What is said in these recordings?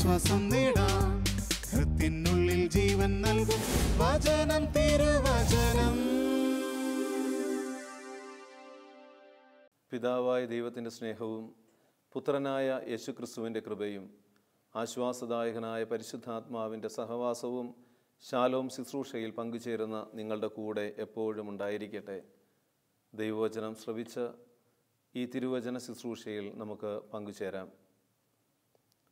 ആശ്വാസം നേടാം. ഹൃത്തിനുള്ളിൽ ജീവൻ നൽകും വചനം, തിരുവചനം. പിതാവായ ദൈവത്തിൻ്റെ സ്നേഹവും പുത്രനായ യേശുക്രിസ്തുവിൻ്റെ കൃപയും ആശ്വാസദായകനായ പരിശുദ്ധാത്മാവിൻ്റെ സഹവാസവും ശാലോം ശുശ്രൂഷയിൽ പങ്കുചേരുന്ന നിങ്ങളുടെ കൂടെ എപ്പോഴും ഉണ്ടായിരിക്കട്ടെ. ദൈവവചനം ശ്രവിച്ച് ഈ തിരുവചന ശുശ്രൂഷയിൽ നമുക്ക് പങ്കുചേരാം.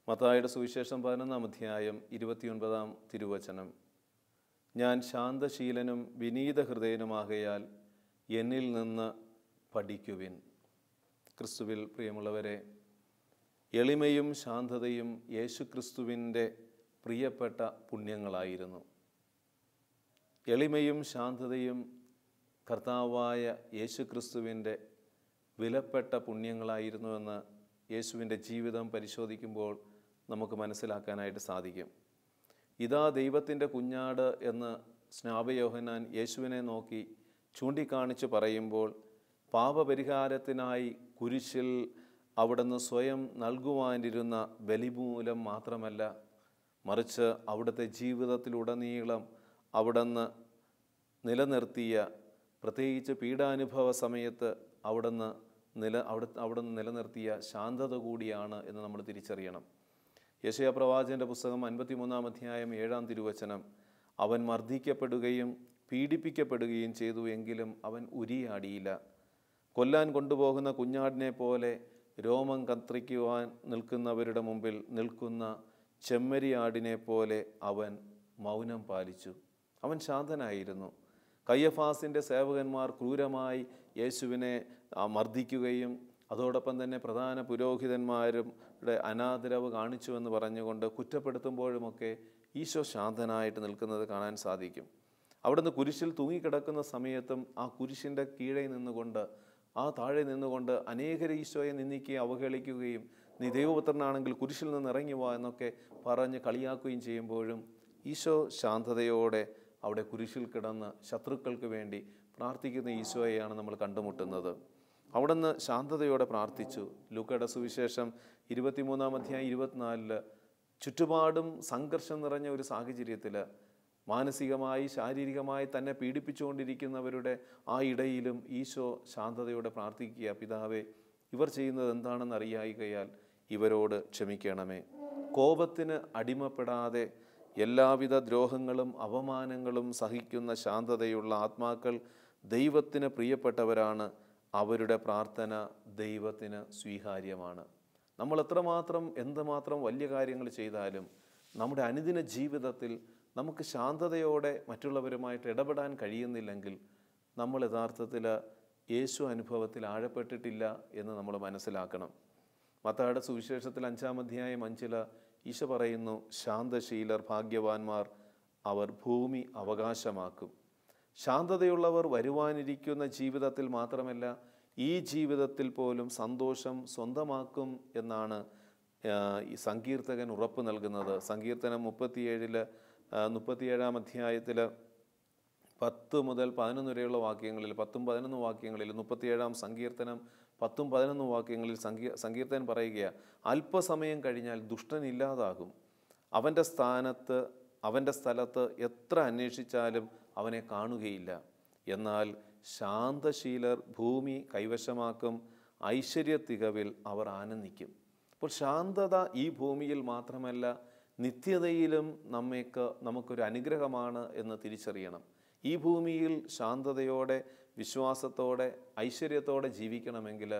മത്തായിയുടെ സുവിശേഷം 11-ാം അധ്യായം 29-ാം തിരുവചനം. ഞാൻ ശാന്തശീലനും വിനീത ഹൃദയനുമാകയാൽ എന്നിൽ നിന്ന് പഠിക്കുവിൻ. ക്രിസ്തുവിൽ പ്രിയമുള്ളവരെ, എളിമയും ശാന്തതയും യേശുക്രിസ്തുവിൻ്റെ പ്രിയപ്പെട്ട പുണ്യങ്ങളായിരുന്നു. എളിമയും ശാന്തതയും കർത്താവായ യേശുക്രിസ്തുവിൻ്റെ വിലപ്പെട്ട പുണ്യങ്ങളായിരുന്നുവെന്ന് യേശുവിൻ്റെ ജീവിതം പരിശോധിക്കുമ്പോൾ നമുക്ക് മനസ്സിലാക്കാനായിട്ട് സാധിക്കും. ഇതാ ദൈവത്തിൻ്റെ കുഞ്ഞാട് എന്ന് സ്നാപയോഹന്നാൻ യേശുവിനെ നോക്കി ചൂണ്ടിക്കാണിച്ച് പറയുമ്പോൾ പാപപരിഹാരത്തിനായി കുരിശിൽ അവിടുന്ന് സ്വയം നൽകുവാനിരുന്ന ബലിമൂലം മാത്രമല്ല, മറിച്ച് അവിടുത്തെ ജീവിതത്തിലുടനീളം അവിടുന്ന് നിലനിർത്തിയ, പ്രത്യേകിച്ച് പീഡാനുഭവ സമയത്ത് അവിടുന്ന് നിലനിർത്തിയ ശാന്തത കൂടിയാണ് എന്ന് നമ്മൾ തിരിച്ചറിയണം. യെശയ്യാ പ്രവാചകൻ്റെ പുസ്തകം 53-ാം അധ്യായം 7-ാം തിരുവചനം. അവൻ മർദ്ദിക്കപ്പെടുകയും പീഡിപ്പിക്കപ്പെടുകയും ചെയ്തു, എങ്കിലും അവൻ ഉരിയാടിയില്ല. കൊല്ലാൻ കൊണ്ടുപോകുന്ന കുഞ്ഞാടിനെ പോലെ രോമം കത്രിക്കുവാൻ നിൽക്കുന്നവരുടെ മുമ്പിൽ നിൽക്കുന്ന ചെമ്മരിയാടിനെ പോലെ അവൻ മൗനം പാലിച്ചു. അവൻ ശാന്തനായിരുന്നു. കയ്യഫാസിൻ്റെ സേവകന്മാർ ക്രൂരമായി യേശുവിനെ മർദ്ദിക്കുകയും അതോടൊപ്പം തന്നെ പ്രധാന പുരോഹിതന്മാരുടെ അനാദരവ് കാണിച്ചുവെന്ന് പറഞ്ഞുകൊണ്ട് കുറ്റപ്പെടുത്തുമ്പോഴുമൊക്കെ ഈശോ ശാന്തനായിട്ട് നിൽക്കുന്നത് കാണാൻ സാധിക്കും. അവിടുന്ന് കുരിശിൽ തൂങ്ങിക്കിടക്കുന്ന സമയത്തും ആ കുരിശിൻ്റെ കീഴെ നിന്നുകൊണ്ട്, ആ താഴെ നിന്നുകൊണ്ട് അനേകരെ ഈശോയെ നിന്ദിക്കുകയും അവഹേളിക്കുകയും നീ ദൈവപുത്രനാണെങ്കിൽ കുരിശിൽ നിന്ന് ഇറങ്ങി വാ എന്നൊക്കെ പറഞ്ഞ് കളിയാക്കുകയും ചെയ്യുമ്പോഴും ഈശോ ശാന്തതയോടെ അവിടെ കുരിശിൽ കിടന്ന് ശത്രുക്കൾക്ക് വേണ്ടി പ്രാർത്ഥിക്കുന്ന ഈശോയെയാണ് നമ്മൾ കണ്ടുമുട്ടുന്നത്. അവിടുന്ന് ശാന്തതയോടെ പ്രാർത്ഥിച്ചു. ലൂക്കയുടെ സുവിശേഷം 23-ാം അധ്യായം 24 ചുറ്റുപാടും സംഘർഷം നിറഞ്ഞ ഒരു സാഹചര്യത്തിൽ മാനസികമായി ശാരീരികമായി തന്നെ പീഡിപ്പിച്ചുകൊണ്ടിരിക്കുന്നവരുടെ ആ ഇടയിലും ഈശോ ശാന്തതയോടെ പ്രാർത്ഥിക്കുക, പിതാവേ, ഇവർ ചെയ്യുന്നത് എന്താണെന്ന് അറിയായികയാൽ ഇവരോട് ക്ഷമിക്കണമേ. കോപത്തിന് അടിമപ്പെടാതെ എല്ലാവിധ ദ്രോഹങ്ങളും അപമാനങ്ങളും സഹിക്കുന്ന ശാന്തതയുള്ള ആത്മാക്കൾ ദൈവത്തിന് പ്രിയപ്പെട്ടവരാണ്. അവരുടെ പ്രാർത്ഥന ദൈവത്തിന് സ്വീകാര്യമാണ്. നമ്മൾ എന്തുമാത്രം വലിയ കാര്യങ്ങൾ ചെയ്താലും നമ്മുടെ അനുദിന ജീവിതത്തിൽ നമുക്ക് ശാന്തതയോടെ മറ്റുള്ളവരുമായിട്ട് ഇടപെടാൻ കഴിയുന്നില്ലെങ്കിൽ നമ്മൾ യഥാർത്ഥത്തിൽ യേശു അനുഭവത്തിൽ ആഴപ്പെട്ടിട്ടില്ല എന്ന് നമ്മൾ മനസ്സിലാക്കണം. മത്തായിയുടെ സുവിശേഷത്തിൽ 5-ാം അധ്യായം 5 ഈശോ പറയുന്നു, ശാന്തശീലർ ഭാഗ്യവാന്മാർ, അവർ ഭൂമി അവകാശമാക്കും. ശാന്തതയുള്ളവർ വരുവാനിരിക്കുന്ന ജീവിതത്തിൽ മാത്രമല്ല, ഈ ജീവിതത്തിൽ പോലും സന്തോഷം സ്വന്തമാക്കും എന്നാണ് ഈ സങ്കീർത്തകൻ ഉറപ്പ് നൽകുന്നത്. സങ്കീർത്തനം 37-ാം അധ്യായത്തിൽ 10 മുതൽ 11 വരെയുള്ള വാക്യങ്ങളിൽ, 10-11 വാക്യങ്ങളിൽ, 37-ാം സങ്കീർത്തനം 10-11 വാക്യങ്ങളിൽ സങ്കീർത്തകൻ പറയുകയാണ്, അല്പസമയം കഴിഞ്ഞാൽ ദുഷ്ടൻ ഇല്ലാതാകും. അവൻ്റെ സ്ഥലത്ത് എത്ര അന്വേഷിച്ചാലും അവനെ കാണുകയില്ല. എന്നാൽ ശാന്തശീലർ ഭൂമി കൈവശമാക്കും, ഐശ്വര്യത്തികവിൽ അവർ ആനന്ദിക്കും. അപ്പോൾ ശാന്തത ഈ ഭൂമിയിൽ മാത്രമല്ല, നിത്യതയിലും നമുക്കൊരു അനുഗ്രഹമാണ് എന്ന് തിരിച്ചറിയണം. ഈ ഭൂമിയിൽ ശാന്തതയോടെ, വിശ്വാസത്തോടെ, ഐശ്വര്യത്തോടെ ജീവിക്കണമെങ്കിൽ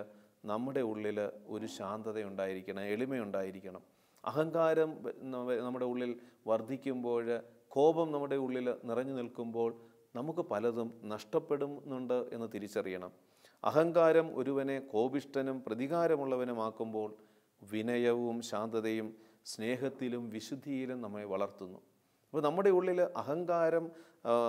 നമ്മുടെ ഉള്ളിൽ ഒരു ശാന്തതയുണ്ടായിരിക്കണം, എളിമയുണ്ടായിരിക്കണം. അഹങ്കാരം നമ്മുടെ ഉള്ളിൽ വർദ്ധിക്കുമ്പോൾ, കോപം നമ്മുടെ ഉള്ളിൽ നിറഞ്ഞു നിൽക്കുമ്പോൾ നമുക്ക് പലതും നഷ്ടപ്പെടുന്നുണ്ട് എന്ന് തിരിച്ചറിയണം. അഹങ്കാരം ഒരുവനെ കോപിഷ്ഠനും പ്രതികാരമുള്ളവനുമാക്കുമ്പോൾ വിനയവും ശാന്തതയും സ്നേഹത്തിലും വിശുദ്ധിയിലും നമ്മെ വളർത്തുന്നു. അപ്പോൾ നമ്മുടെ ഉള്ളിൽ അഹങ്കാരം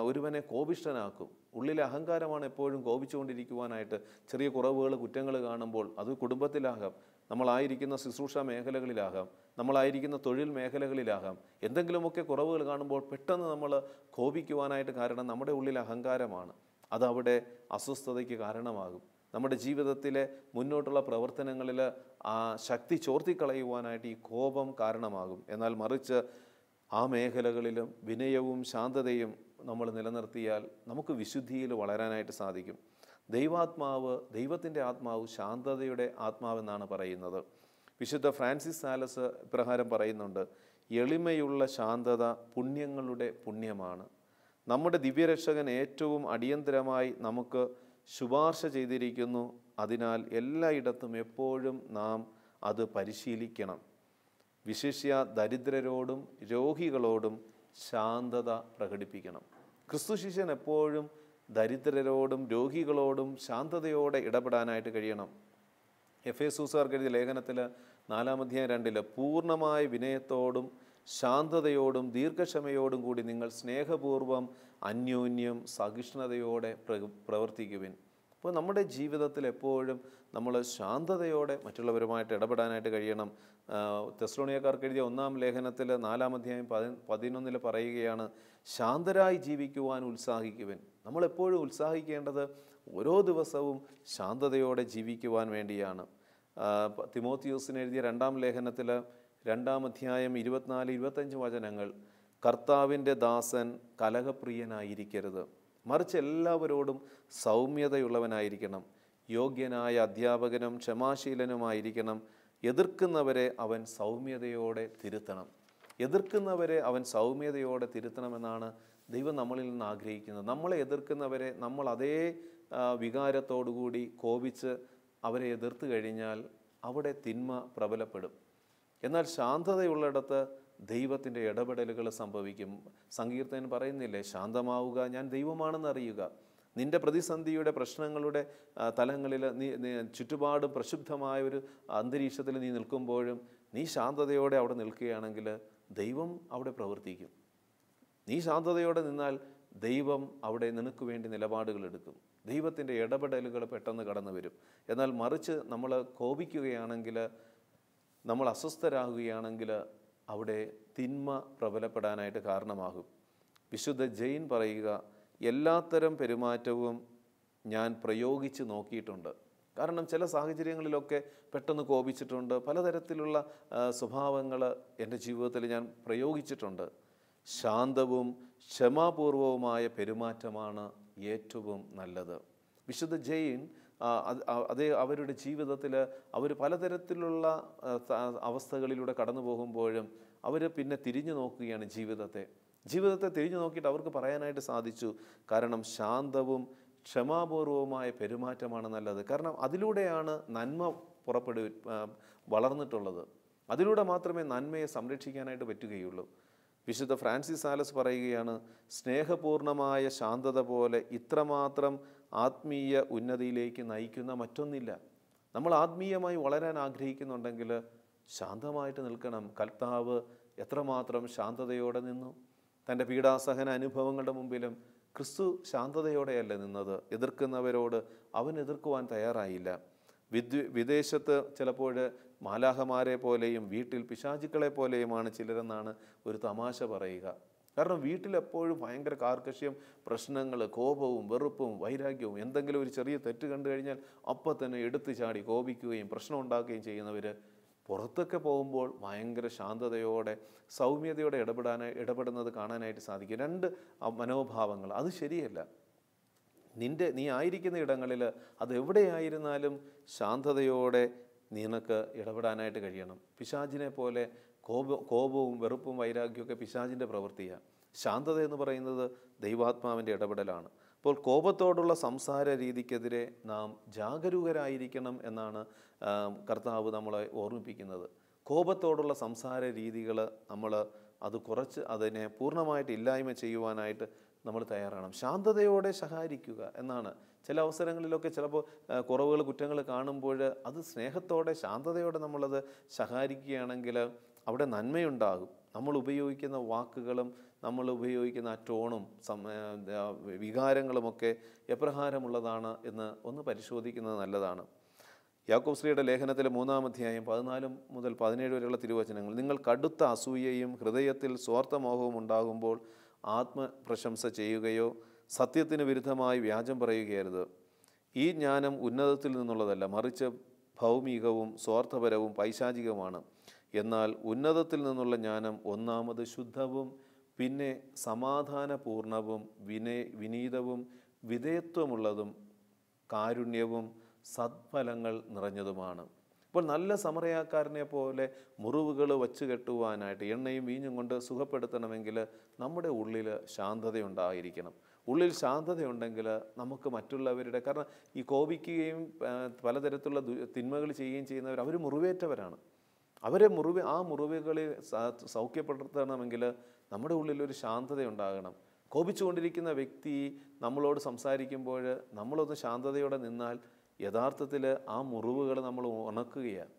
ഒരുവനെ കോപിഷ്ഠനാക്കും. ഉള്ളിലെ അഹങ്കാരമാണ് എപ്പോഴും കോപിച്ചുകൊണ്ടിരിക്കുവാനായിട്ട്. ചെറിയ കുറവുകൾ, കുറ്റങ്ങൾ കാണുമ്പോൾ, അത് കുടുംബത്തിലാകാം, നമ്മളായിരിക്കുന്ന ശുശ്രൂഷ മേഖലകളിലാകാം, നമ്മളായിരിക്കുന്ന തൊഴിൽ മേഖലകളിലാകാം, എന്തെങ്കിലുമൊക്കെ കുറവുകൾ കാണുമ്പോൾ പെട്ടെന്ന് നമ്മൾ കോപിക്കുവാനായിട്ട് കാരണം നമ്മുടെ ഉള്ളിൽ അഹങ്കാരമാണ്. അതവിടെ അസ്വസ്ഥതയ്ക്ക് കാരണമാകും. നമ്മുടെ ജീവിതത്തിലെ മുന്നോട്ടുള്ള പ്രവർത്തനങ്ങളിൽ ആ ശക്തി ചോർത്തിക്കളയുവാനായിട്ട് ഈ കോപം കാരണമാകും. എന്നാൽ മറിച്ച് ആ മേഖലകളിലും വിനയവും ശാന്തതയും നമ്മൾ നിലനിർത്തിയാൽ നമുക്ക് വിശുദ്ധിയിൽ വളരാനായിട്ട് സാധിക്കും. ദൈവത്തിൻ്റെ ആത്മാവ് ശാന്തതയുടെ ആത്മാവെന്നാണ് പറയുന്നത്. വിശുദ്ധ ഫ്രാൻസിസ് സാലസ് ഇപ്രകാരം പറയുന്നുണ്ട്: എളിമയുള്ള ശാന്തത പുണ്യങ്ങളുടെ പുണ്യമാണ്. നമ്മുടെ ദിവ്യരക്ഷകൻ ഏറ്റവും അടിയന്തരമായി നമുക്ക് ശുപാർശ ചെയ്തിരിക്കുന്നു. അതിനാൽ എല്ലായിടത്തും എപ്പോഴും നാം അത് പരിശീലിക്കണം. വിശിഷ്യ ദരിദ്രരോടും രോഗികളോടും ശാന്തത പ്രകടിപ്പിക്കണം. ക്രിസ്തു ശിഷ്യൻ എപ്പോഴും ദരിദ്രരോടും രോഗികളോടും ശാന്തതയോടെ ഇടപെടാനായിട്ട് കഴിയണം. എഫേസൂസുകാർക്ക് എഴുതിയ ലേഖനത്തിൽ 4:2 പൂർണ്ണമായ വിനയത്തോടും ശാന്തതയോടും ദീർഘക്ഷമയോടും കൂടി നിങ്ങൾ സ്നേഹപൂർവ്വം അന്യോന്യം സഹിഷ്ണുതയോടെ പ്രവർത്തിക്കുവിൻ. അപ്പോൾ നമ്മുടെ ജീവിതത്തിൽ എപ്പോഴും നമ്മൾ ശാന്തതയോടെ മറ്റുള്ളവരുമായിട്ട് ഇടപെടാനായിട്ട് കഴിയണം. തെസ്സലോനിയക്കാർക്ക് എഴുതിയ 1-ാം ലേഖനത്തിൽ 4:11 പറയുകയാണ്: ശാന്തരായി ജീവിക്കുവാൻ ഉത്സാഹിക്കുവിൻ. നമ്മളെപ്പോഴും ഉത്സാഹിക്കേണ്ടത് ഓരോ ദിവസവും ശാന്തതയോടെ ജീവിക്കുവാൻ വേണ്ടിയാണ്. തിമോത്തിയോസിന് എഴുതിയ 2-ാം ലേഖനത്തിൽ 2-ാം അധ്യായം 24-25 വചനങ്ങൾ: കർത്താവിൻ്റെ ദാസൻ കലഹപ്രിയനായിരിക്കരുത്, മറിച്ച് എല്ലാവരോടും സൗമ്യതയുള്ളവനായിരിക്കണം. യോഗ്യനായ അധ്യാപകനും ക്ഷമാശീലനുമായിരിക്കണം. എതിർക്കുന്നവരെ അവൻ സൗമ്യതയോടെ തിരുത്തണം. എതിർക്കുന്നവരെ അവൻ സൗമ്യതയോടെ തിരുത്തണമെന്നാണ് ദൈവം നമ്മളിൽ നിന്ന് ആഗ്രഹിക്കുന്നത്. നമ്മളെ എതിർക്കുന്നവരെ നമ്മൾ അതേ വികാരത്തോടുകൂടി കോപിച്ച് അവരെ എതിർത്ത് കഴിഞ്ഞാൽ അവിടെ തിന്മ പ്രബലപ്പെടും. എന്നാൽ ശാന്തതയുള്ളിടത്ത് ദൈവത്തിൻ്റെ ഇടപെടലുകൾ സംഭവിക്കും. സങ്കീർത്തനൻ പറയുന്നില്ലേ: ശാന്തമാവുക, ഞാൻ ദൈവമാണെന്ന് അറിയുക. നിൻ്റെ പ്രതിസന്ധിയുടെ പ്രശ്നങ്ങളുടെ തലങ്ങളിൽ നീ ചുറ്റുപാടും പ്രക്ഷുബ്ധമായ ഒരു അന്തരീക്ഷത്തിൽ നീ നിൽക്കുമ്പോഴും നീ ശാന്തതയോടെ അവിടെ നിൽക്കുകയാണെങ്കിൽ ദൈവം അവിടെ പ്രവർത്തിക്കും. നീ ശാന്തതയോടെ നിന്നാൽ ദൈവം അവിടെ നിനക്ക് വേണ്ടി നിലപാടുകൾ എടുക്കും. ദൈവത്തിൻ്റെ ഇടപെടലുകൾ പെട്ടെന്ന് കടന്നു വരും. എന്നാൽ മറിച്ച് നമ്മൾ കോപിക്കുകയാണെങ്കിൽ, നമ്മൾ അസ്വസ്ഥരാകുകയാണെങ്കിൽ അവിടെ തിന്മ പ്രബലപ്പെടാനായിട്ട് കാരണമാകും. വിശുദ്ധ ജെയിൻ പറയുക: എല്ലാത്തരം പെരുമാറ്റവും ഞാൻ പ്രയോഗിച്ച് നോക്കിയിട്ടുണ്ട്. കാരണം ചില സാഹചര്യങ്ങളിലൊക്കെ പെട്ടെന്ന് കോപിച്ചിട്ടുണ്ട്. പലതരത്തിലുള്ള സ്വഭാവങ്ങൾ എൻ്റെ ജീവിതത്തിൽ ഞാൻ പ്രയോഗിച്ചിട്ടുണ്ട്. ശാന്തവും ക്ഷമാപൂർവവുമായ പെരുമാറ്റമാണ് ഏറ്റവും നല്ലത്. വിശുദ്ധ ജെയിൻ അവരുടെ ജീവിതത്തിൽ അവർ പലതരത്തിലുള്ള അവസ്ഥകളിലൂടെ കടന്നു പോകുമ്പോഴും അവർ പിന്നെ തിരിഞ്ഞു നോക്കുകയാണ് ജീവിതത്തെ തിരിഞ്ഞു നോക്കിയിട്ട് അവർക്ക് പറയാനായിട്ട് സാധിച്ചു: കാരണം ശാന്തവും ക്ഷമാപൂർവവുമായ പെരുമാറ്റമാണ് നല്ലത്. കാരണം അതിലൂടെയാണ് നന്മ വളർന്നിട്ടുള്ളത്. അതിലൂടെ മാത്രമേ നന്മയെ സംരക്ഷിക്കാനായിട്ട് പറ്റുകയുള്ളൂ. വിശുദ്ധ ഫ്രാൻസിസ് സാലസ് പറയുകയാണ്: സ്നേഹപൂർണമായ ശാന്തത പോലെ ഇത്രമാത്രം ആത്മീയ ഉന്നതിയിലേക്ക് നയിക്കുന്ന മറ്റൊന്നില്ല. നമ്മൾ ആത്മീയമായി വളരാൻ ആഗ്രഹിക്കുന്നുണ്ടെങ്കിൽ ശാന്തമായിട്ട് നിൽക്കണം. കർത്താവ് എത്രമാത്രം ശാന്തതയോടെ നിന്നു. തൻ്റെ പീഡാസഹന അനുഭവങ്ങളുടെ മുമ്പിലും ക്രിസ്തു ശാന്തതയോടെയല്ല നിന്നത്. എതിർക്കുന്നവരോട് അവൻ എതിർക്കുവാൻ തയ്യാറായില്ല. വിദേശത്ത് ചിലപ്പോൾ മാലാഹമാരെ പോലെയും വീട്ടിൽ പിശാചുക്കളെ പോലെയുമാണ് ചിലരെന്നാണ് ഒരു തമാശ പറയുക. കാരണം വീട്ടിലെപ്പോഴും ഭയങ്കര കാർക്കശ്യം, പ്രശ്നങ്ങൾ, കോപവും വെറുപ്പും വൈരാഗ്യവും. എന്തെങ്കിലും ഒരു ചെറിയ തെറ്റ് കണ്ടു കഴിഞ്ഞാൽ അപ്പം തന്നെ എടുത്തു ചാടി കോപിക്കുകയും പ്രശ്നം ഉണ്ടാക്കുകയും ചെയ്യുന്നവർ പുറത്തൊക്കെ പോകുമ്പോൾ ഭയങ്കര ശാന്തതയോടെ സൗമ്യതയോടെ ഇടപെടുന്നത് കാണാനായിട്ട് സാധിക്കും. രണ്ട് മനോഭാവങ്ങൾ. അത് ശരിയല്ല. നീ ആയിരിക്കുന്ന ഇടങ്ങളിൽ അതെവിടെയായിരുന്നാലും ശാന്തതയോടെ നിനക്ക് ഇടപെടാനായിട്ട് കഴിയണം. പിശാചിനെ പോലെ കോപവും വെറുപ്പും വൈരാഗ്യമൊക്കെ പിശാചിൻ്റെ പ്രവൃത്തിയാണ്. ശാന്തത എന്ന് പറയുന്നത് ദൈവാത്മാവിൻ്റെ ഇടപെടലാണ്. അപ്പോൾ കോപത്തോടുള്ള സംസാര രീതിക്കെതിരെ നാം ജാഗരൂകരായിരിക്കണം എന്നാണ് കർത്താവ് നമ്മളെ ഓർമ്മിപ്പിക്കുന്നത്. കോപത്തോടുള്ള സംസാര രീതികൾ അത് കുറച്ച് അതിനെ പൂർണ്ണമായിട്ട് ഇല്ലായ്മ ചെയ്യുവാനായിട്ട് നമ്മൾ തയ്യാറാണ്. ശാന്തതയോടെ സഹായിക്കുക എന്നാണ്. ചില അവസരങ്ങളിലൊക്കെ ചിലപ്പോൾ കുറവുകൾ, കുറ്റങ്ങൾ കാണുമ്പോൾ അത് സ്നേഹത്തോടെ ശാന്തതയോടെ നമ്മളത് സഹായിക്കുകയാണെങ്കിൽ അവിടെ നന്മയുണ്ടാകും. നമ്മൾ ഉപയോഗിക്കുന്ന വാക്കുകളും നമ്മൾ ഉപയോഗിക്കുന്ന ആ ടോണും വികാരങ്ങളുമൊക്കെ എപ്രകാരമുള്ളതാണ് എന്ന് ഒന്ന് പരിശോധിക്കുന്നത് നല്ലതാണ്. യാക്കോബ് ശ്ലീഹയുടെ ലേഖനത്തിലെ 3-ാം അധ്യായം 14 മുതൽ 17 വരെയുള്ള തിരുവചനങ്ങൾ: നിങ്ങൾ കടുത്ത അസൂയയും ഹൃദയത്തിൽ സ്വാർത്ഥമോഹവും ഉണ്ടാകുമ്പോൾ ആത്മപ്രശംസ ചെയ്യുകയോ സത്യത്തിന് വിരുദ്ധമായി വ്യാജം പറയുകയരുത്. ഈ ജ്ഞാനം ഉന്നതത്തിൽ നിന്നുള്ളതല്ല, മറിച്ച് ഭൗമികവും സ്വാർത്ഥപരവും പൈശാചികവുമാണ്. എന്നാൽ ഉന്നതത്തിൽ നിന്നുള്ള ജ്ഞാനം ഒന്നാമത് ശുദ്ധവും പിന്നെ സമാധാനപൂർണവും വിനീതവും വിധേയത്വമുള്ളതും കാരുണ്യവും സദ്ഫലങ്ങൾ നിറഞ്ഞതുമാണ്. ഇപ്പോൾ നല്ല സമറയാക്കാരനെ പോലെ മുറിവുകൾ വച്ച് കെട്ടുവാനായിട്ട് എണ്ണയും വീഞ്ഞും കൊണ്ട് സുഖപ്പെടുത്തണമെങ്കിൽ നമ്മുടെ ഉള്ളിൽ ശാന്തതയുണ്ടായിരിക്കണം. ഉള്ളിൽ ശാന്തതയുണ്ടെങ്കിൽ നമുക്ക് മറ്റുള്ളവരുടെ, കാരണം ഈ കോപിക്കുകയും പലതരത്തിലുള്ള തിന്മകൾ ചെയ്യുകയും ചെയ്യുന്നവർ, അവർ മുറിവേറ്റവരാണ്. അവരെ ആ മുറിവുകളിൽ സൗഖ്യപ്പെടുത്തണമെങ്കിൽ നമ്മുടെ ഉള്ളിലൊരു ശാന്തത ഉണ്ടാകണം. കോപിച്ചുകൊണ്ടിരിക്കുന്ന വ്യക്തി നമ്മളോട് സംസാരിക്കുമ്പോൾ നമ്മളൊന്ന് ശാന്തതയോടെ നിന്നാൽ യഥാർത്ഥത്തിൽ ആ മുറിവുകൾ നമ്മൾ ഉണക്കുകയാണ്.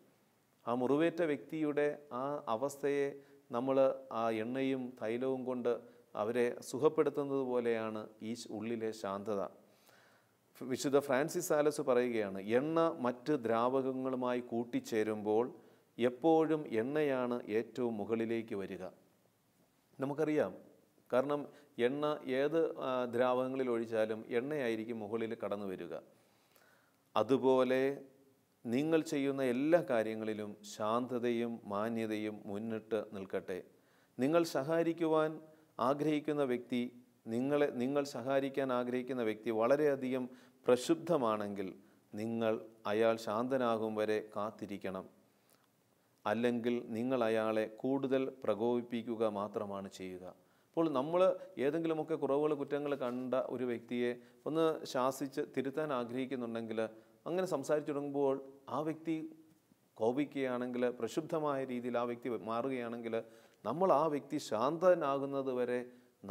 ആ മുറിവേറ്റ വ്യക്തിയുടെ ആ അവസ്ഥയെ നമ്മൾ ആ എണ്ണയും തൈലവും കൊണ്ട് അവരെ സുഖപ്പെടുത്തുന്നത് പോലെയാണ് ഈ ഉള്ളിലെ ശാന്തത. വിശുദ്ധ ഫ്രാൻസിസ് സാലസ് പറയുകയാണ്, എണ്ണ മറ്റ് ദ്രാവകങ്ങളുമായി കൂട്ടിച്ചേരുമ്പോൾ എപ്പോഴും എണ്ണയാണ് ഏറ്റവും മുകളിലേക്ക് വരിക. നമുക്കറിയാം, കാരണം എണ്ണ ഏത് ദ്രാവകങ്ങളിൽ ഒഴിച്ചാലും എണ്ണയായിരിക്കും മുകളിൽ കടന്നു വരിക. അതുപോലെ നിങ്ങൾ ചെയ്യുന്ന എല്ലാ കാര്യങ്ങളിലും ശാന്തതയും മാന്യതയും മുന്നിട്ട് നിൽക്കട്ടെ. നിങ്ങൾ സഹായിക്കുവാൻ ആഗ്രഹിക്കുന്ന വ്യക്തി നിങ്ങൾ സഹായിക്കാൻ ആഗ്രഹിക്കുന്ന വ്യക്തി വളരെയധികം പ്രക്ഷുബ്ധമാണെങ്കിൽ നിങ്ങൾ അയാൾ ശാന്തനാകും വരെ കാത്തിരിക്കണം. അല്ലെങ്കിൽ നിങ്ങൾ അയാളെ കൂടുതൽ പ്രകോപിപ്പിക്കുക മാത്രമാണ് ചെയ്യുക. അപ്പോൾ നമ്മൾ ഏതെങ്കിലുമൊക്കെ കുറവുകൾ കുറ്റങ്ങൾ കണ്ട ഒരു വ്യക്തിയെ ഒന്ന് ശാസിച്ച് തിരുത്താൻ ആഗ്രഹിക്കുന്നുണ്ടെങ്കിൽ, അങ്ങനെ സംസാരിച്ചു തുടങ്ങുമ്പോൾ ആ വ്യക്തി കോപിക്കുകയാണെങ്കിൽ, പ്രക്ഷുബ്ധമായ രീതിയിൽ ആ വ്യക്തി മാറുകയാണെങ്കിൽ, നമ്മൾ ആ വ്യക്തി ശാന്തനാകുന്നത് വരെ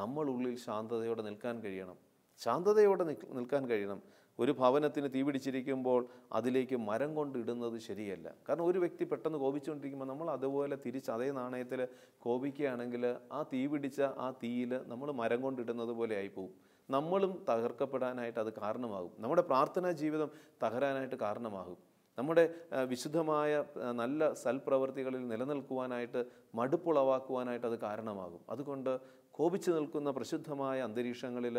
നമ്മളുള്ളിൽ ശാന്തതയോടെ നിൽക്കാൻ കഴിയണം. ശാന്തതയോടെ നിൽക്കാൻ കഴിയണം. ഒരു ഭവനത്തിന് തീ പിടിച്ചിരിക്കുമ്പോൾ അതിലേക്ക് മരം കൊണ്ടിടുന്നത് ശരിയല്ല. കാരണം ഒരു വ്യക്തി പെട്ടെന്ന് കോപിച്ചുകൊണ്ടിരിക്കുമ്പോൾ നമ്മൾ അതുപോലെ തിരിച്ച് അതേ നാണയത്തിൽ കോപിക്കുകയാണെങ്കിൽ ആ തീ പിടിച്ച ആ തീയിൽ നമ്മൾ മരം കൊണ്ടിടുന്നത് പോലെ ആയിപ്പോവും. നമ്മളും തകർക്കപ്പെടാനായിട്ട് അത് കാരണമാകും. നമ്മുടെ പ്രാർത്ഥനാ ജീവിതം തകരാനായിട്ട് കാരണമാകും. നമ്മുടെ വിശുദ്ധമായ നല്ല സൽപ്രവൃത്തികളിൽ നിലനിൽക്കുവാനായിട്ട് മടുപ്പുളവാക്കുവാനായിട്ട് അത് കാരണമാകും. അതുകൊണ്ട് കോപിച്ചു നിൽക്കുന്ന പ്രസിദ്ധമായ അന്തരീക്ഷങ്ങളിൽ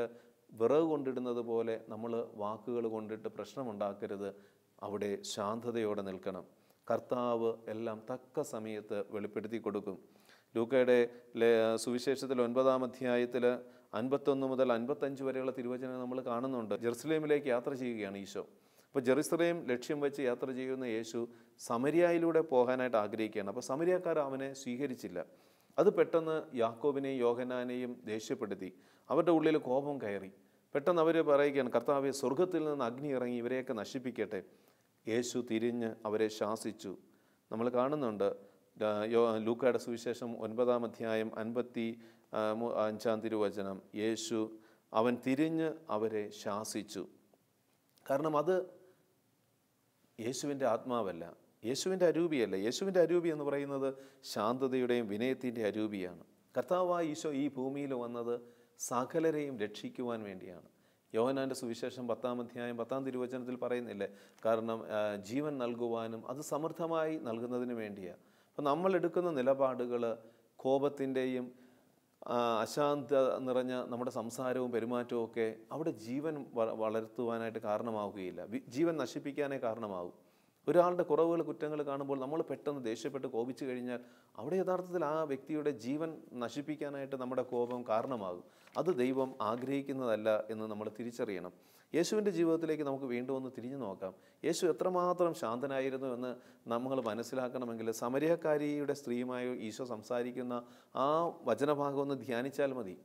വിറക് കൊണ്ടിടുന്നത് പോലെ നമ്മൾ വാക്കുകൾ കൊണ്ടിട്ട് പ്രശ്നമുണ്ടാക്കരുത്. അവിടെ ശാന്തതയോടെ നിൽക്കണം. കർത്താവ് എല്ലാം തക്ക സമയത്ത് വെളിപ്പെടുത്തി കൊടുക്കും. ലൂക്കയുടെ സുവിശേഷത്തിൽ 9-ാം അധ്യായത്തിൽ 51 മുതൽ 55 വരെയുള്ള തിരുവചനം നമ്മൾ കാണുന്നുണ്ട്. ജെറുസലേമിലേക്ക് യാത്ര ചെയ്യുകയാണ് ഈശോ. അപ്പോൾ ജെറുസലേം ലക്ഷ്യം വെച്ച് യാത്ര ചെയ്യുന്ന യേശു സമരിയായിലൂടെ പോകാനായിട്ട് ആഗ്രഹിക്കുകയാണ്. അപ്പോൾ സമരിയാക്കാർ അവനെ സ്വീകരിച്ചില്ല. അത് പെട്ടെന്ന് യാക്കോബിനെയും യോഹന്നാനെയും ദേഷ്യപ്പെടുത്തി. അവരുടെ ഉള്ളിൽ കോപം കയറി. പെട്ടെന്ന് അവർ പറയുകയാണ്, കർത്താവേ, സ്വർഗത്തിൽ നിന്ന് അഗ്നി ഇറങ്ങി ഇവരെയൊക്കെ നശിപ്പിക്കട്ടെ. യേശു തിരിഞ്ഞ് അവരെ ശാസിച്ചു. നമ്മൾ കാണുന്നുണ്ട് ലൂക്കയുടെ സുവിശേഷം 9-ാം അധ്യായം 55-ാം തിരുവചനം. അവൻ തിരിഞ്ഞ് അവരെ ശാസിച്ചു. കാരണം അത് യേശുവിൻ്റെ ആത്മാവല്ല, യേശുവിൻ്റെ അരൂപിയല്ല. യേശുവിൻ്റെ അരൂപി എന്ന് പറയുന്നത് ശാന്തതയുടെയും വിനയത്തിൻ്റെ അരൂപിയാണ്. കർത്താവായ ഈശോ ഈ ഭൂമിയിൽ വന്നത് സകലരെയും രക്ഷിക്കുവാൻ വേണ്ടിയാണ്. യോഹന്നാൻ്റെ സുവിശേഷം 10-ാം അധ്യായം 10-ാം തിരുവചനത്തിൽ പറയുന്നില്ലേ, കാരണം ജീവൻ നൽകുവാനും അത് സമൃദ്ധമായി നൽകുന്നതിന് വേണ്ടിയാണ്. അപ്പം നമ്മൾ എടുക്കുന്ന നിലപാടുകൾ കോപത്തിൻ്റെയും അശാന്ത നിറഞ്ഞ നമ്മുടെ സംസാരവും പെരുമാറ്റവും ഒക്കെ അവിടെ ജീവൻ വളർത്തുവാനായിട്ട് കാരണമാവുകയില്ല, ജീവൻ നശിപ്പിക്കാനേ കാരണമാകും. ഒരാളുടെ കുറവുകൾ കുറ്റങ്ങൾ കാണുമ്പോൾ നമ്മൾ പെട്ടെന്ന് ദേഷ്യപ്പെട്ട് കോപിച്ചു കഴിഞ്ഞാൽ അവിടെ യഥാർത്ഥത്തിൽ ആ വ്യക്തിയുടെ ജീവൻ നശിപ്പിക്കാനായിട്ട് നമ്മുടെ കോപം കാരണമാകും. അത് ദൈവം ആഗ്രഹിക്കുന്നതല്ല എന്ന് നമ്മൾ തിരിച്ചറിയണം. യേശുവിൻ്റെ ജീവിതത്തിലേക്ക് നമുക്ക് വീണ്ടും ഒന്ന് തിരിഞ്ഞു നോക്കാം. യേശു എത്രമാത്രം ശാന്തനായിരുന്നു എന്ന് നമ്മൾ മനസ്സിലാക്കണമെങ്കിൽ സമരിയക്കാരിയുടെ സ്ത്രീയുമായി ഈശോ സംസാരിക്കുന്ന ആ വചനഭാഗം ഒന്ന് ധ്യാനിച്ചാൽ മതി.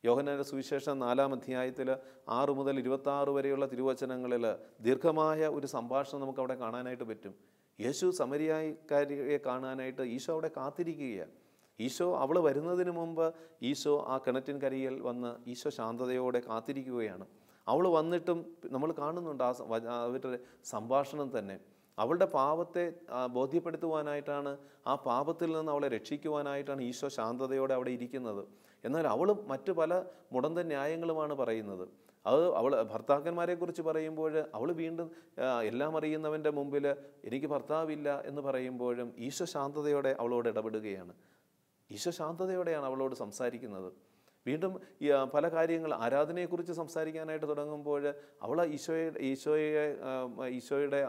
യോഹന്നാന്റെ സുവിശേഷം 4-ാം അധ്യായത്തിൽ 6 മുതൽ 26 വരെയുള്ള തിരുവചനങ്ങളിൽ ദീർഘമായ ഒരു സംഭാഷണം നമുക്ക് അവിടെ കാണാനായിട്ട് പറ്റും. യേശു സമരിയക്കാരിയെ കാണാനായിട്ട് ഈശോ അവിടെ കാത്തിരിക്കുകയാണ്. ഈശോ അവൾ വരുന്നതിന് മുമ്പ് ഈശോ ആ കിണറ്റിൻ കരിയിൽ വന്ന് ഈശോ ശാന്തതയോടെ കാത്തിരിക്കുകയാണ്. അവൾ വന്നിട്ടും നമ്മൾ കാണുന്നുണ്ട് അവരുടെ സംഭാഷണം തന്നെ. അവളുടെ പാപത്തെ ബോധ്യപ്പെടുത്തുവാനായിട്ടാണ്, ആ പാപത്തിൽ നിന്ന് അവളെ രക്ഷിക്കുവാനായിട്ടാണ് ഈശോ ശാന്തതയോടെ അവിടെ ഇരിക്കുന്നത്. എന്നാൽ അവളും മറ്റു പല മുടന്ത ന്യായങ്ങളുമാണ് പറയുന്നത്. അവൾ ഭർത്താക്കന്മാരെക്കുറിച്ച് പറയുമ്പോൾ അവൾ വീണ്ടും എല്ലാം അറിയുന്നവൻ്റെ മുമ്പിൽ എനിക്ക് ഭർത്താവില്ല എന്ന് പറയുമ്പോഴും ഈശോ ശാന്തതയോടെ അവളോട് ഇടപെടുകയാണ്. ഈശോ ശാന്തതയോടെയാണ് അവളോട് സംസാരിക്കുന്നത്. വീണ്ടും പല കാര്യങ്ങൾ ആരാധനയെക്കുറിച്ച് സംസാരിക്കാനായിട്ട് തുടങ്ങുമ്പോൾ അവൾ ഈശോയുടെ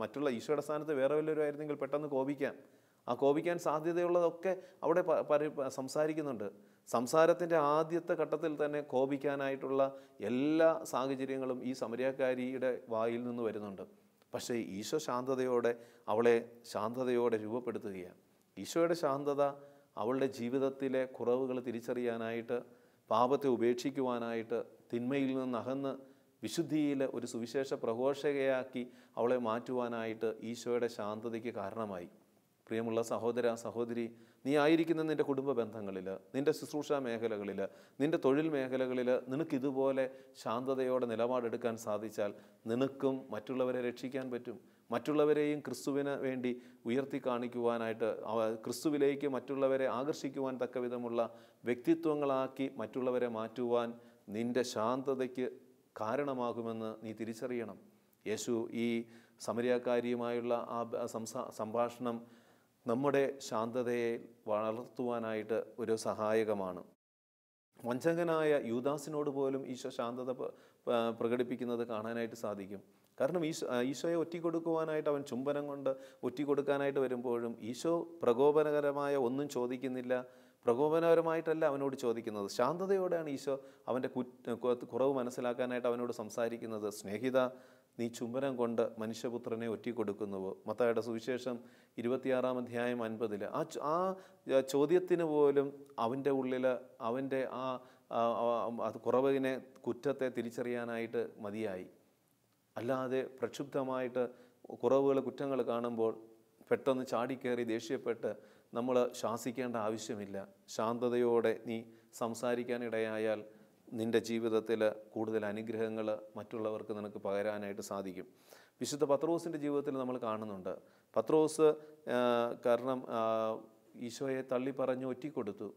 മറ്റുള്ള ഈശോയുടെ സ്ഥാനത്ത് വേറെ വല്ലവരും ആയിരുന്നെങ്കിൽ പെട്ടെന്ന് കോപിക്കാൻ സാധ്യതയുള്ളതൊക്കെ അവിടെ സംസാരിക്കുന്നുണ്ട്. സംസാരത്തിൻ്റെ ആദ്യത്തെ ഘട്ടത്തിൽ തന്നെ കോപിക്കാനായിട്ടുള്ള എല്ലാ സാഹചര്യങ്ങളും ഈ സമരിയാക്കാരിയുടെ വായിൽ നിന്ന് വരുന്നുണ്ട്. പക്ഷേ ഈശോ അവളെ ശാന്തതയോടെ രൂപപ്പെടുത്തുകയാണ്. ഈശോയുടെ ശാന്തത അവളുടെ ജീവിതത്തിലെ കുറവുകൾ തിരിച്ചറിയാനായിട്ട്, പാപത്തെ ഉപേക്ഷിക്കുവാനായിട്ട്, തിന്മയിൽ നിന്ന് അകന്ന് വിശുദ്ധിയിൽ ഒരു സുവിശേഷ പ്രഘോഷകയാക്കി അവളെ മാറ്റുവാനായിട്ട് ഈശോയുടെ ശാന്തതയ്ക്ക് കാരണമായി. പ്രിയമുള്ള സഹോദര സഹോദരി, നീ ആയിരിക്കുന്ന നിൻ്റെ കുടുംബ ബന്ധങ്ങളിൽ, നിൻ്റെ ശുശ്രൂഷ മേഖലകളിൽ, നിൻ്റെ തൊഴിൽ മേഖലകളിൽ നിനക്കിതുപോലെ ശാന്തതയോടെ നിലപാടെടുക്കാൻ സാധിച്ചാൽ നിനക്കും മറ്റുള്ളവരെ രക്ഷിക്കാൻ പറ്റും. മറ്റുള്ളവരെയും ക്രിസ്തുവിന് വേണ്ടി ഉയർത്തി കാണിക്കുവാനായിട്ട്, ക്രിസ്തുവിലേക്ക് മറ്റുള്ളവരെ ആകർഷിക്കുവാൻ തക്ക വിധമുള്ള വ്യക്തിത്വങ്ങളാക്കി മറ്റുള്ളവരെ മാറ്റുവാൻ നിൻ്റെ ശാന്തതയ്ക്ക് കാരണമാകുമെന്ന് നീ തിരിച്ചറിയണം. യേശു ഈ സമരിയാക്കാരിയുമായുള്ള ആ സംഭാഷണം നമ്മുടെ ശാന്തതയെ വളർത്തുവാനായിട്ട് ഒരു സഹായകമാണ്. വഞ്ചകനായ യൂദാസിനോട് പോലും ഈശോ ശാന്തത പ്രകടിപ്പിക്കുന്നത് കാണാനായിട്ട് സാധിക്കും. കാരണം ഈശോയെ ഒറ്റിക്കൊടുക്കുവാനായിട്ട് അവൻ ചുംബനം കൊണ്ട് ഒറ്റിക്കൊടുക്കാനായിട്ട് വരുമ്പോഴും ഈശോ പ്രകോപനകരമായ ഒന്നും ചോദിക്കുന്നില്ല. പ്രകോപനപരമായിട്ടല്ല അവനോട് ചോദിക്കുന്നത്. ശാന്തതയോടെയാണ് ഈശോ അവൻ്റെ കുറവ് മനസ്സിലാക്കാനായിട്ട് അവനോട് സംസാരിക്കുന്നത്. സ്നേഹിത, നീ ചുംബനം കൊണ്ട് മനുഷ്യപുത്രനെ ഒറ്റിക്കൊടുക്കുന്നുവോ? മത്തായിയുടെ സുവിശേഷം 26-ാം അധ്യായം 50 ആ ചോദ്യത്തിന് പോലും അവൻ്റെ ഉള്ളിൽ അവൻ്റെ കുറവിനെ, കുറ്റത്തെ തിരിച്ചറിയാനായിട്ട് മതിയായി. അല്ലാതെ പ്രക്ഷുബ്ധമായിട്ട് കുറവുകൾ, കുറ്റങ്ങൾ കാണുമ്പോൾ പെട്ടെന്ന് ചാടിക്കയറി ദേഷ്യപ്പെട്ട് നമ്മൾ ശാസിക്കേണ്ട ആവശ്യമില്ല. ശാന്തതയോടെ നീ സംസാരിക്കാനിടയായാൽ നിൻ്റെ ജീവിതത്തിൽ കൂടുതൽ അനുഗ്രഹങ്ങൾ മറ്റുള്ളവർക്ക് നിനക്ക് പകരാനായിട്ട് സാധിക്കും. വിശുദ്ധ പത്രോസിൻ്റെ ജീവിതത്തിൽ നമ്മൾ കാണുന്നുണ്ട്. പത്രോസ് കാരണം ഈശോയെ തള്ളി പറഞ്ഞ് ഒറ്റിക്കൊടുത്തു.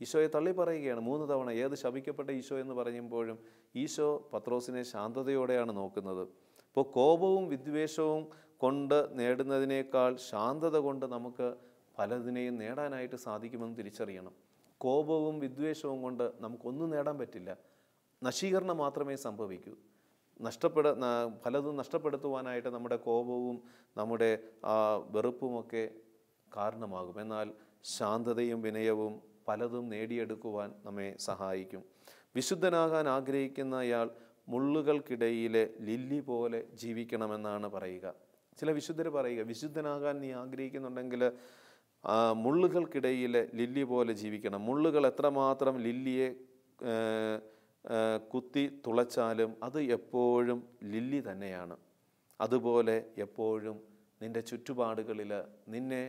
ഈശോയെ തള്ളി പറയുകയാണ് 3 തവണ. ഏത് ശപിക്കപ്പെട്ട ഈശോ എന്ന് പറയുമ്പോഴും ഈശോ പത്രോസിനെ ശാന്തതയോടെയാണ് നോക്കുന്നത്. ഇപ്പോൾ കോപവും വിദ്വേഷവും കൊണ്ട് നേടുന്നതിനേക്കാൾ ശാന്തത കൊണ്ട് നമുക്ക് പലതിനെയും നേടാനായിട്ട് സാധിക്കുമെന്ന് തിരിച്ചറിയണം. കോപവും വിദ്വേഷവും കൊണ്ട് നമുക്കൊന്നും നേടാൻ പറ്റില്ല. നശീകരണം മാത്രമേ സംഭവിക്കൂ. പലതും നഷ്ടപ്പെടുത്തുവാനായിട്ട് നമ്മുടെ കോപവും നമ്മുടെ വെറുപ്പുമൊക്കെ കാരണമാകും. എന്നാൽ ശാന്തതയും വിനയവും പലതും നേടിയെടുക്കുവാൻ നമ്മെ സഹായിക്കും. വിശുദ്ധനാകാൻ ആഗ്രഹിക്കുന്ന അയാൾ മുള്ളുകൾക്കിടയിലെ ലില്ലി പോലെ ജീവിക്കണമെന്നാണ് പറയുക. ചില വിശുദ്ധർ പറയുക, വിശുദ്ധനാകാൻ നീ ആഗ്രഹിക്കുന്നുണ്ടെങ്കിൽ മുള്ളുകൾക്കിടയിലെ ലില്ലി പോലെ ജീവിക്കണം. മുള്ളുകൾ എത്രമാത്രം ലില്ലിയെ കുത്തി തുളച്ചാലും അത് എപ്പോഴും ലില്ലി തന്നെയാണ്. അതുപോലെ എപ്പോഴും നിൻ്റെ ചുറ്റുപാടുകളിൽ നിന്നെ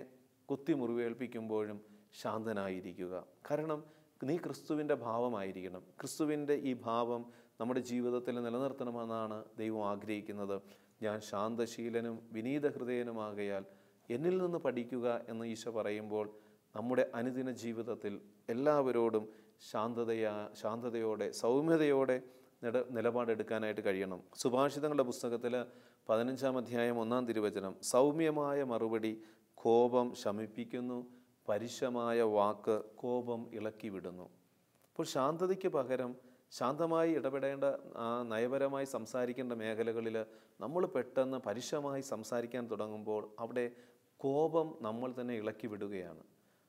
കുത്തി മുറിവേൽപ്പിക്കുമ്പോഴും ശാന്തനായിരിക്കുക. കാരണം നീ ക്രിസ്തുവിൻ്റെ ഭാവമായിരിക്കണം. ക്രിസ്തുവിൻ്റെ ഈ ഭാവം നമ്മുടെ ജീവിതത്തിൽ നിലനിർത്തണമെന്നാണ് ദൈവം ആഗ്രഹിക്കുന്നത്. ഞാൻ ശാന്തശീലനും വിനീത ഹൃദയനുമാകയാൽ എന്നിൽ നിന്ന് പഠിക്കുക എന്ന് ഈശോ പറയുമ്പോൾ നമ്മുടെ അനുദിന ജീവിതത്തിൽ എല്ലാവരോടും ശാന്തതയോടെ സൗമ്യതയോടെ നിലപാടെടുക്കാനായിട്ട് കഴിയണം. സുഭാഷിതങ്ങളുടെ പുസ്തകത്തിൽ 15-ാം അധ്യായം 1-ാം തിരുവചനം, സൗമ്യമായ മറുപടി കോപം ശമിപ്പിക്കുന്നു, പരുഷമായ വാക്ക് കോപം ഇളക്കി വിടുന്നു. അപ്പോൾ ശാന്തതയ്ക്ക് പകരം ശാന്തമായി ഇടപെടേണ്ട, നയപരമായി സംസാരിക്കേണ്ട മേഖലകളിൽ നമ്മൾ പെട്ടെന്ന് പരുഷമായി സംസാരിക്കാൻ തുടങ്ങുമ്പോൾ അവിടെ കോപം നമ്മൾ തന്നെ ഇളക്കി വിടുകയാണ്.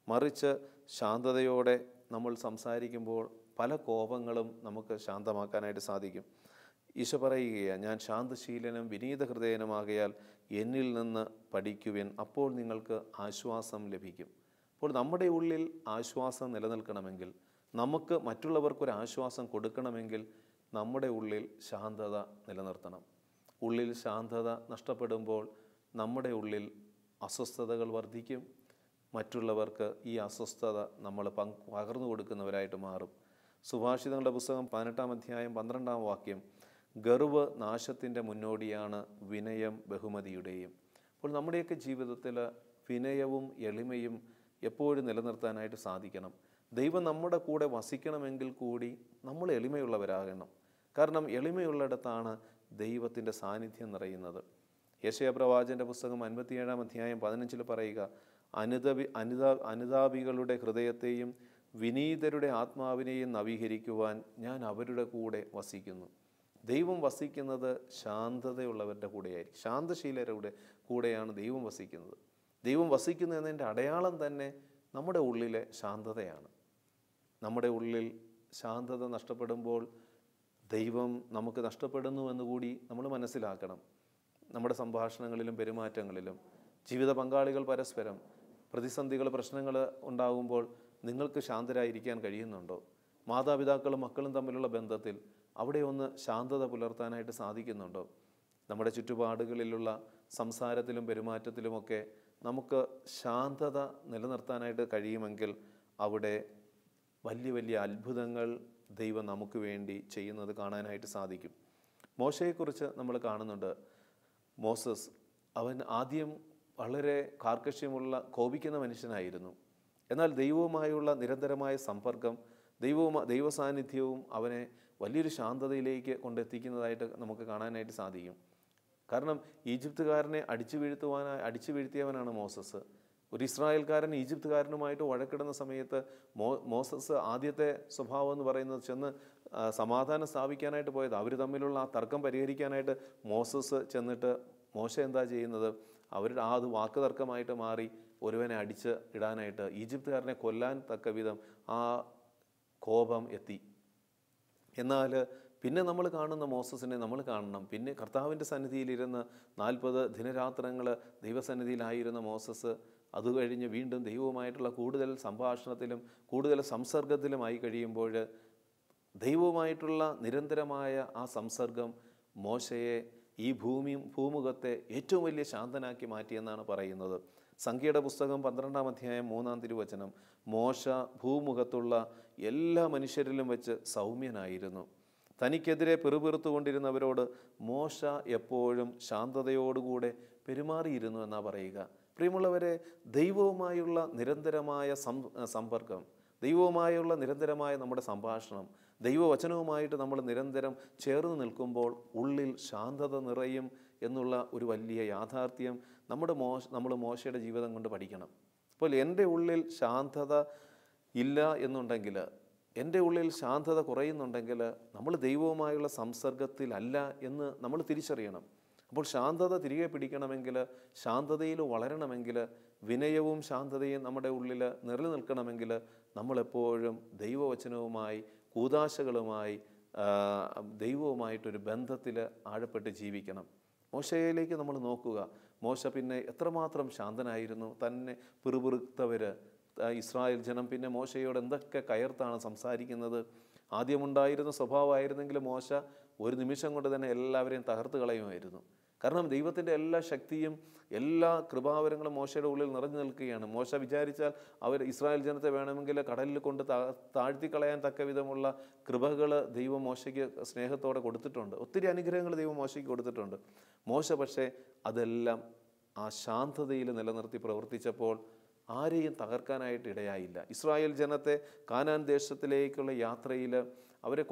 മറിച്ച് ശാന്തതയോടെ നമ്മൾ സംസാരിക്കുമ്പോൾ പല കോപങ്ങളും നമുക്ക് ശാന്തമാക്കാനായിട്ട് സാധിക്കും. ഈശോ പറയുകയാണ്, ഞാൻ ശാന്തശീലനും വിനീത ഹൃദയനുമാകയാൽ എന്നിൽ നിന്ന് പഠിക്കുവിൻ, അപ്പോൾ നിങ്ങൾക്ക് ആശ്വാസം ലഭിക്കും. അപ്പോൾ നമ്മുടെ ഉള്ളിൽ ആശ്വാസം നിലനിൽക്കണമെങ്കിൽ, നമുക്ക് മറ്റുള്ളവർക്കൊരു ആശ്വാസം കൊടുക്കണമെങ്കിൽ നമ്മുടെ ഉള്ളിൽ ശാന്തത നിലനിർത്തണം. ഉള്ളിൽ ശാന്തത നഷ്ടപ്പെടുമ്പോൾ നമ്മുടെ ഉള്ളിൽ അസ്വസ്ഥതകൾ വർദ്ധിക്കും. മറ്റുള്ളവർക്ക് ഈ അസ്വസ്ഥത നമ്മൾ പകർന്നു കൊടുക്കുന്നവരായിട്ട് മാറും. സുഭാഷിതങ്ങളുടെ പുസ്തകം 18-ാം അധ്യായം 12-ാം വാക്യം, ഗർവ് നാശത്തിൻ്റെ മുന്നോടിയാണ്, വിനയം ബഹുമതിയുടെയും. അപ്പോൾ നമ്മുടെയൊക്കെ ജീവിതത്തിൽ വിനയവും എളിമയും എപ്പോഴും നിലനിർത്താനായിട്ട് സാധിക്കണം. ദൈവം നമ്മുടെ കൂടെ വസിക്കണമെങ്കിൽ കൂടി നമ്മൾ എളിമയുള്ളവരാകണം. കാരണം എളിമയുള്ളിടത്താണ് ദൈവത്തിൻ്റെ സാന്നിധ്യം നിറയുന്നത്. യെശയ്യാ പ്രവാചകന്റെ പുസ്തകം 57-ാം അധ്യായം 15 പറയുക, അനുതാപികളുടെ ഹൃദയത്തെയും വിനീതരുടെ ആത്മാവിനെയും നവീകരിക്കുവാൻ ഞാൻ അവരുടെ കൂടെ വസിക്കുന്നു. ദൈവം വസിക്കുന്നത് ശാന്തതയുള്ളവരുടെ കൂടെയായിരിക്കും. ശാന്തശീലരുടെ കൂടെയാണ് ദൈവം വസിക്കുന്നത്. ദൈവം വസിക്കുന്നു എന്നതിൻ്റെ അടയാളം തന്നെ നമ്മുടെ ഉള്ളിലെ ശാന്തതയാണ്. നമ്മുടെ ഉള്ളിൽ ശാന്തത നഷ്ടപ്പെടുമ്പോൾ ദൈവം നമുക്ക് നഷ്ടപ്പെടുന്നു എന്നുകൂടി നമ്മൾ മനസ്സിലാക്കണം. നമ്മുടെ സംഭാഷണങ്ങളിലും പെരുമാറ്റങ്ങളിലും ജീവിത പങ്കാളികൾ പരസ്പരം പ്രതിസന്ധികൾ, പ്രശ്നങ്ങൾ ഉണ്ടാകുമ്പോൾ നിങ്ങൾക്ക് ശാന്തരായിരിക്കാൻ കഴിയുന്നുണ്ടോ? മാതാപിതാക്കളും മക്കളും തമ്മിലുള്ള ബന്ധത്തിൽ അവിടെ ഒന്ന് ശാന്തത പുലർത്താനായിട്ട് സാധിക്കുന്നുണ്ടോ? നമ്മുടെ ചുറ്റുപാടുകളിലുള്ള സംസാരത്തിലും പെരുമാറ്റത്തിലുമൊക്കെ നമുക്ക് ശാന്തത നിലനിർത്താനായിട്ട് കഴിയുമെങ്കിൽ അവിടെ വലിയ വലിയ അത്ഭുതങ്ങൾ ദൈവം നമുക്ക് വേണ്ടി ചെയ്യുന്നത് കാണാനായിട്ട് സാധിക്കും. മോശയെക്കുറിച്ച് നമ്മൾ കാണുന്നുണ്ട്. മോസസ് അവൻ ആദ്യം വളരെ കാർക്കശ്യമുള്ള കോപിക്കുന്ന മനുഷ്യനായിരുന്നു. എന്നാൽ ദൈവവുമായുള്ള നിരന്തരമായ സമ്പർക്കം, ദൈവസാന്നിധ്യവും അവനെ വലിയൊരു ശാന്തതയിലേക്ക് കൊണ്ടെത്തിക്കുന്നതായിട്ട് നമുക്ക് കാണാനായിട്ട് സാധിക്കും. കാരണം ഈജിപ്തുകാരനെ അടിച്ചു വീഴ്ത്തിയവനാണ് മോസസ്. ഒരു ഇസ്രായേൽക്കാരൻ ഈജിപ്തുകാരനുമായിട്ട് വഴക്കിടുന്ന സമയത്ത് മോസസ് ആദ്യത്തെ സ്വഭാവം എന്ന് പറയുന്നത് ചെന്ന് സമാധാനം സ്ഥാപിക്കാനായിട്ട് പോയത്. അവർ തമ്മിലുള്ള ആ തർക്കം പരിഹരിക്കാനായിട്ട് മോസസ് ചെന്നിട്ട് മോശ എന്താ ചെയ്യുന്നത്? അവരുടെ അത് വാക്ക് തർക്കമായിട്ട് മാറി ഒരുവനെ അടിച്ച് ഇടാനായിട്ട്, ഈജിപ്തുകാരനെ കൊല്ലാൻ തക്ക വിധം ആ കോപം എത്തി. എന്നാൽ പിന്നെ നമ്മൾ കാണുന്ന മോസസിനെ നമ്മൾ കാണണം. പിന്നെ കർത്താവിൻ്റെ സന്നിധിയിലിരുന്ന് 40 ദിനരാത്രങ്ങൾ ദൈവസന്നിധിയിലായിരുന്ന മോസസ് അത് കഴിഞ്ഞ് വീണ്ടും ദൈവവുമായിട്ടുള്ള കൂടുതൽ സംഭാഷണത്തിലും കൂടുതൽ സംസർഗത്തിലുമായി കഴിയുമ്പോൾ ദൈവവുമായിട്ടുള്ള നിരന്തരമായ ആ സംസർഗം മോശയെ ഈ ഭൂമുഖത്തെ ഏറ്റവും വലിയ ശാന്തനാക്കി മാറ്റിയെന്നാണ് പറയുന്നത്. സംഖ്യയുടെ പുസ്തകം 12-ാം അധ്യായം 3-ാം തിരുവചനം, മോശ ഭൂമുഖത്തുള്ള എല്ലാ മനുഷ്യരിലും വെച്ച് സൗമ്യനായിരുന്നു. തനിക്കെതിരെ പിറുപിറുത്തുകൊണ്ടിരുന്നവരോട് മോശ എപ്പോഴും ശാന്തതയോടുകൂടെ പെരുമാറിയിരുന്നു എന്നാണ് പറയുക. പ്രിയമുള്ളവരെ, ദൈവവുമായുള്ള നിരന്തരമായ സമ്പർക്കം, ദൈവവുമായുള്ള നിരന്തരമായ നമ്മുടെ സംഭാഷണം, ദൈവവചനവുമായിട്ട് നമ്മൾ നിരന്തരം ചേർന്ന് നിൽക്കുമ്പോൾ ഉള്ളിൽ ശാന്തത നിറയും എന്നുള്ള ഒരു വലിയ യാഥാർത്ഥ്യം നമ്മൾ മോശയുടെ ജീവിതം കൊണ്ട് പഠിക്കണം. അപ്പോൾ എൻ്റെ ഉള്ളിൽ ശാന്തത ഇല്ല എന്നുണ്ടെങ്കിൽ, എൻ്റെ ഉള്ളിൽ ശാന്തത കുറയുന്നുണ്ടെങ്കിൽ നമ്മൾ ദൈവവുമായുള്ള സംസർഗത്തിലല്ല എന്ന് നമ്മൾ തിരിച്ചറിയണം. അപ്പോൾ ശാന്തത തിരികെ പിടിക്കണമെങ്കിൽ, ശാന്തതയിൽ വളരണമെങ്കിൽ, വിനയവും ശാന്തതയും നമ്മുടെ ഉള്ളിൽ നിലനിൽക്കണമെങ്കിൽ നമ്മളെപ്പോഴും ദൈവവചനവുമായി, കൂദാശകളുമായി, ദൈവവുമായിട്ടൊരു ബന്ധത്തിൽ ആഴപ്പെട്ട് ജീവിക്കണം. മോശയിലേക്ക് നമ്മൾ നോക്കുക. മോശ പിന്നെ എത്രമാത്രം ശാന്തനായിരുന്നു. തന്നെ പിറുപിറുത്തവർ ഇസ്രായേൽ ജനം പിന്നെ മോശയോട് എന്തൊക്കെ കയർത്താണ് സംസാരിക്കുന്നത്. ആദ്യമുണ്ടായിരുന്ന സ്വഭാവമായിരുന്നെങ്കിൽ മോശ ഒരു നിമിഷം കൊണ്ട് തന്നെ എല്ലാവരെയും തകർത്ത് കളയുമായിരുന്നു. കാരണം ദൈവത്തിൻ്റെ എല്ലാ ശക്തിയും എല്ലാ കൃപാവരങ്ങളും മോശയുടെ ഉള്ളിൽ നിറഞ്ഞു നിൽക്കുകയാണ്. മോശ വിചാരിച്ചാൽ ഇസ്രായേൽ ജനത്തെ വേണമെങ്കിൽ കടലിൽ കൊണ്ട് താഴ്ത്തിക്കളയാൻ തക്ക വിധമുള്ള കൃപകൾ ദൈവം മോശയ്ക്ക് സ്നേഹത്തോടെ കൊടുത്തിട്ടുണ്ട്. ഒത്തിരി അനുഗ്രഹങ്ങൾ ദൈവം മോശയ്ക്ക് കൊടുത്തിട്ടുണ്ട്. മോശ പക്ഷേ അതെല്ലാം ആ ശാന്തതയിൽ നിലനിർത്തി പ്രവർത്തിച്ചപ്പോൾ ആരെയും തകർക്കാനായിട്ട് ഇടയായില്ല. ഇസ്രായേൽ ജനത്തെ കാനാൻ ദേശത്തിലേക്കുള്ള യാത്രയിൽ അവരെ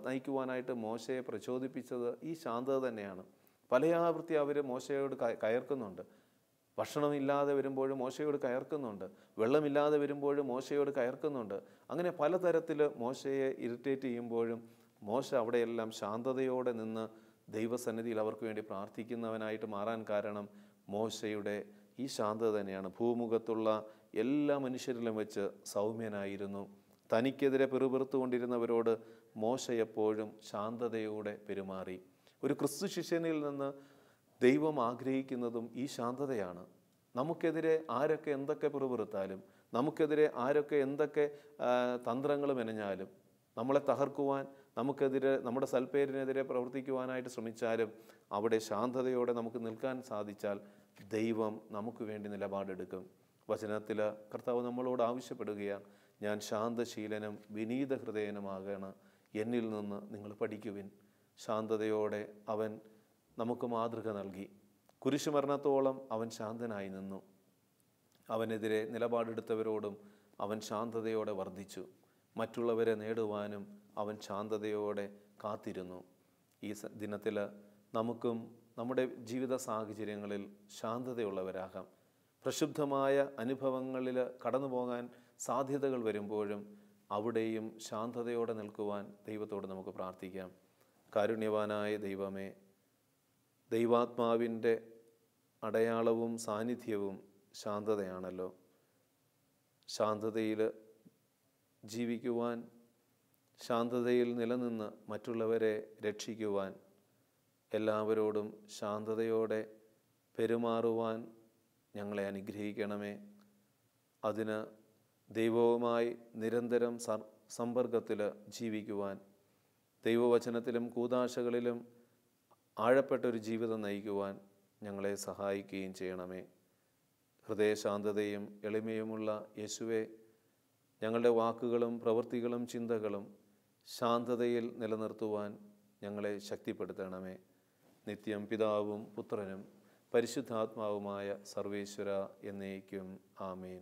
നയിക്കുവാനായിട്ട് മോശയെ പ്രചോദിപ്പിച്ചത് ഈ ശാന്തത തന്നെയാണ്. പലയാവൃത്തി അവർ മോശയോട് കയർക്കുന്നുണ്ട്. ഭക്ഷണമില്ലാതെ വരുമ്പോഴും മോശയോട് കയർക്കുന്നുണ്ട്. വെള്ളമില്ലാതെ വരുമ്പോഴും മോശയോട് കയർക്കുന്നുണ്ട്. അങ്ങനെ പലതരത്തിൽ മോശയെ ഇറിറ്റേറ്റ് ചെയ്യുമ്പോഴും മോശ അവിടെയെല്ലാം ശാന്തതയോടെ നിന്ന് ദൈവസന്നിധിയിൽ അവർക്ക് വേണ്ടി പ്രാർത്ഥിക്കുന്നവനായിട്ട് മാറാൻ കാരണം മോശയുടെ ഈ ശാന്തത തന്നെയാണ്. ഭൂമുഖത്തുള്ള എല്ലാ മനുഷ്യരിലും വെച്ച് സൗമ്യനായിരുന്നു. തനിക്കെതിരെ പിറുപിറുത്തുകൊണ്ടിരുന്നവരോട് മോശ എപ്പോഴും ശാന്തതയോടെ പെരുമാറി. ഒരു ക്രിസ്തു ശിഷ്യനിൽ നിന്ന് ദൈവം ആഗ്രഹിക്കുന്നതും ഈ ശാന്തതയാണ്. നമുക്കെതിരെ ആരൊക്കെ എന്തൊക്കെ പിറുപിറുത്താലും, നമുക്കെതിരെ ആരൊക്കെ എന്തൊക്കെ തന്ത്രങ്ങൾ മെനഞ്ഞാലും, നമ്മളെ തകർക്കുവാൻ, നമുക്കെതിരെ നമ്മുടെ സൽപ്പേരിനെതിരെ പ്രവർത്തിക്കുവാനായിട്ട് ശ്രമിച്ചാലും അവിടെ ശാന്തതയോടെ നമുക്ക് നിൽക്കാൻ സാധിച്ചാൽ ദൈവം നമുക്ക് വേണ്ടി നിലപാടെടുക്കും. വചനത്തിൽ കർത്താവ് നമ്മളോട് ആവശ്യപ്പെടുകയാണ്, ഞാൻ ശാന്തശീലനും വിനീത ഹൃദയനുമാകണം, എന്നിൽ നിന്ന് നിങ്ങൾ പഠിക്കുവിൻ. ശാന്തതയോടെ അവൻ നമുക്ക് മാതൃക നൽകി. കുരിശുമരണത്തോളം അവൻ ശാന്തനായി നിന്നു. അവനെതിരെ നിലപാടെടുത്തവരോടും അവൻ ശാന്തതയോടെ വർദ്ധിച്ചു. മറ്റുള്ളവരെ നേടുവാനും അവൻ ശാന്തതയോടെ കാത്തിരുന്നു. ഈ ദിനത്തിൽ നമുക്കും നമ്മുടെ ജീവിത സാഹചര്യങ്ങളിൽ ശാന്തതയുള്ളവരാകാം. പ്രക്ഷുബ്ധമായ അനുഭവങ്ങളിൽ കടന്നു പോകാൻ സാധ്യതകൾ വരുമ്പോഴും അവിടെയും ശാന്തതയോടെ നിൽക്കുവാൻ ദൈവത്തോട് നമുക്ക് പ്രാർത്ഥിക്കാം. കാരുണ്യവാനായ ദൈവമേ, ദൈവാത്മാവിൻ്റെ അടയാളവും സാന്നിധ്യവും ശാന്തതയാണല്ലോ. ശാന്തതയിൽ ജീവിക്കുവാൻ, ശാന്തതയിൽ നിലനിന്ന് മറ്റുള്ളവരെ രക്ഷിക്കുവാൻ, എല്ലാവരോടും ശാന്തതയോടെ പെരുമാറുവാൻ ഞങ്ങളെ അനുഗ്രഹിക്കണമേ. അതിന് ദൈവവുമായി നിരന്തരം സമ്പർക്കത്തിൽ ജീവിക്കുവാൻ, ദൈവവചനത്തിലും കൂദാശകളിലും ആഴപ്പെട്ടൊരു ജീവിതം നയിക്കുവാൻ ഞങ്ങളെ സഹായിക്കുകയും ചെയ്യണമേ. ഹൃദയശാന്തതയും എളിമയുമുള്ള യേശുവേ, ഞങ്ങളുടെ വാക്കുകളും പ്രവൃത്തികളും ചിന്തകളും ശാന്തതയിൽ നിലനിർത്തുവാൻ ഞങ്ങളെ ശക്തിപ്പെടുത്തണമേ. നിത്യം പിതാവും പുത്രനും പരിശുദ്ധാത്മാവുമായ സർവേശ്വര എന്നേക്കും ആമേൻ.